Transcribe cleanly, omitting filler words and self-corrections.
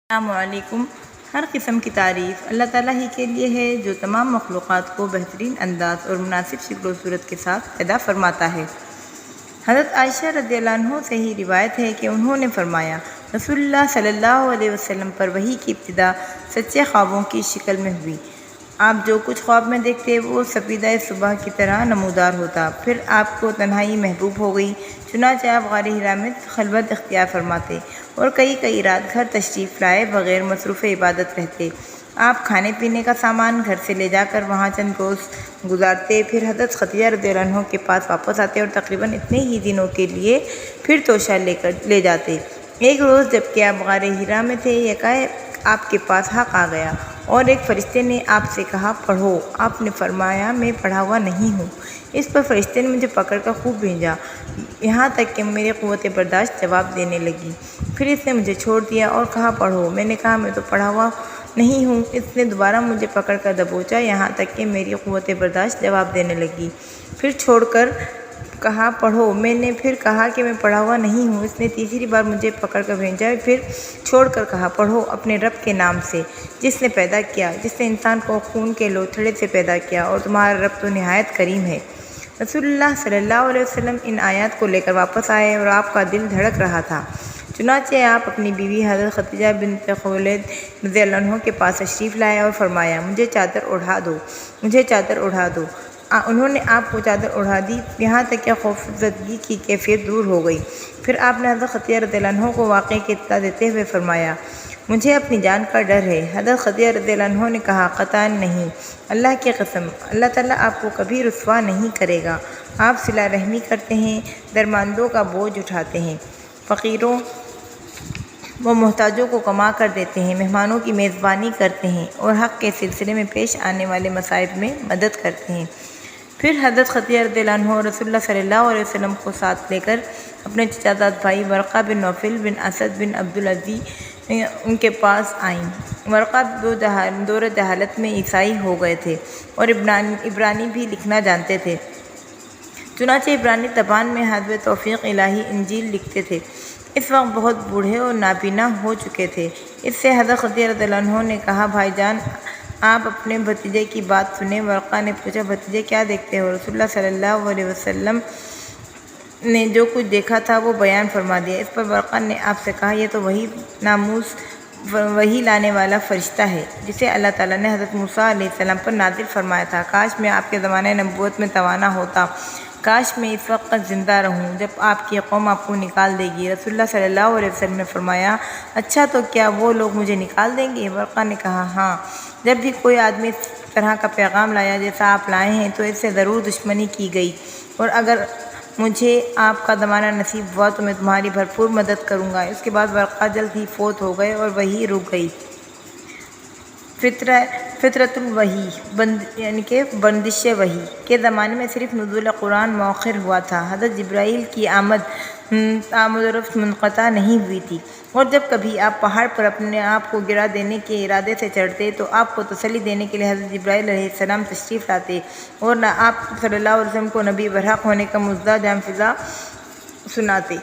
السلام علیکم۔ ہر قسم کی تعریف اللہ تعالیٰ ہی کے لیے ہے جو تمام مخلوقات کو بہترین انداز اور مناسب شکل و صورت کے ساتھ پیدا فرماتا ہے۔ حضرت عائشہ رضی اللہ عنہ سے ہی روایت ہے کہ انہوں نے فرمایا، رسول اللہ صلی اللہ علیہ وسلم پر وحی کی ابتدا سچے خوابوں کی شکل میں ہوئی۔ آپ جو کچھ خواب میں دیکھتے وہ سپیدہ صبح کی طرح نمودار ہوتا، پھر آپ کو تنہائی محبوب ہو گئی، چنانچہ آپ غار حرا میں خلوت اختیار فرماتے اور کئی رات گھر تشریف لائے بغیر مصروف عبادت رہتے۔ آپ کھانے پینے کا سامان گھر سے لے جا کر وہاں چند روز گزارتے، پھر حضرت خدیجہ رضی اللہ عنہ کے پاس واپس آتے اور تقریباً اتنے ہی دنوں کے لیے پھر توشہ لے جاتے۔ ایک روز جب کہ آپ غار حرا میں تھے، یکایک آپ کے پاس حق آ گیا اور ایک فرشتے نے آپ سے کہا، پڑھو۔ آپ نے فرمایا، میں پڑھا ہوا نہیں ہوں۔ اس پر فرشتے نے مجھے پکڑ کر خوب بھینجا، یہاں تک کہ میری قوت برداشت جواب دینے لگی۔ پھر اس نے مجھے چھوڑ دیا اور کہا، پڑھو۔ میں نے کہا، میں تو پڑھا ہوا نہیں ہوں۔ اس نے دوبارہ مجھے پکڑ کر دبوچا، یہاں تک کہ میری قوت برداشت جواب دینے لگی۔ پھر چھوڑ کر کہا، پڑھو۔ میں نے پھر کہا کہ میں پڑھا ہوا نہیں ہوں۔ اس نے تیسری بار مجھے پکڑ کر بھیجا، پھر چھوڑ کر کہا، پڑھو اپنے رب کے نام سے جس نے پیدا کیا، جس نے انسان کو خون کے لوتھڑے سے پیدا کیا، اور تمہارا رب تو نہایت کریم ہے۔ رسول اللہ صلی اللہ علیہ وسلم ان آیات کو لے کر واپس آئے اور آپ کا دل دھڑک رہا تھا۔ چنانچہ آپ اپنی بیوی حضرت خدیجہ بنت خویلد رضی اللہ عنہ کے پاس تشریف لائے اور فرمایا، مجھے چادر اڑا دو، مجھے چادر اڑا دو۔ انہوں نے آپ کو چادر اڑا دی، یہاں تک کہ خوفزدگی کی کیفیت دور ہو گئی۔ پھر آپ نے حضرت خدیجہ رضی اللہ عنہ کو واقعے کی اطلاع دیتے ہوئے فرمایا، مجھے اپنی جان کا ڈر ہے۔ حضرت خدیجہ رضی اللہ عنہ نے کہا، قطعاً نہیں، اللہ کی قسم، اللہ تعالیٰ آپ کو کبھی رسوا نہیں کرے گا۔ آپ صلہ رحمی کرتے ہیں، درماندوں کا بوجھ اٹھاتے ہیں، فقیروں و محتاجوں کو کما کر دیتے ہیں، مہمانوں کی میزبانی کرتے ہیں اور حق کے سلسلے میں پیش آنے والے مصائب میں مدد کرتے ہیں۔ پھر حضرت خدیجہ رضی اللہ عنہ رسول اللہ صلی اللہ علیہ وسلم کو ساتھ لے کر اپنے چچا زاد بھائی ورقہ بن نوفل بن اسد بن عبدالعزیز ان کے پاس آئیں۔ ورقہ دور جہالت میں عیسائی ہو گئے تھے اور عبرانی بھی لکھنا جانتے تھے، چنانچہ عبرانی زبان میں حسب توفیق الہی انجیل لکھتے تھے۔ اس وقت بہت بوڑھے اور نابینا ہو چکے تھے۔ اس سے حضرت خدیجہ رضی اللہ عنہ نے کہا، بھائی جان، آپ اپنے بھتیجے کی بات سنیں۔ ورقہ نے پوچھا، بھتیجے کیا دیکھتے ہو؟ رسول اللہ صلی اللہ علیہ وسلم نے جو کچھ دیکھا تھا وہ بیان فرما دیا۔ اس پر ورقہ نے آپ سے کہا، یہ تو وحی لانے والا فرشتہ ہے جسے اللہ تعالیٰ نے حضرت موسیٰ علیہ السلام پر نازل فرمایا تھا۔ کاش میں آپ کے زمانۂ نبوت میں توانا ہوتا، کاش میں اس وقت تک زندہ رہوں جب آپ کی قوم آپ کو نکال دے گی۔ رسول اللہ صلی اللہ علیہ وسلم نے فرمایا، اچھا تو کیا وہ لوگ مجھے نکال دیں گے؟ ورقہ نے کہا، ہاں، جب بھی کوئی آدمی اس طرح کا پیغام لایا جیسا آپ لائے ہیں تو اس سے ضرور دشمنی کی گئی، اور اگر مجھے آپ کا زمانہ نصیب ہوا تو میں تمہاری بھرپور مدد کروں گا۔ اس کے بعد ورقہ جلد ہی فوت ہو گئے اور وحی رک گئی۔ فطرت الوحی یعنی کہ بندش وحی کے زمانے میں صرف نزول قرآن مؤخر ہوا تھا۔ حضرت جبرائیل کی آمد و رفت منقطع نہیں ہوئی تھی، اور جب کبھی آپ پہاڑ پر اپنے آپ کو گرا دینے کے ارادے سے چڑھتے تو آپ کو تسلی دینے کے لیے حضرت جبرائیل علیہ السلام تشریف لاتے اور آپ صلی اللہ علیہ وسلم کو نبی برحق ہونے کا مژدہ جام فضا سناتے۔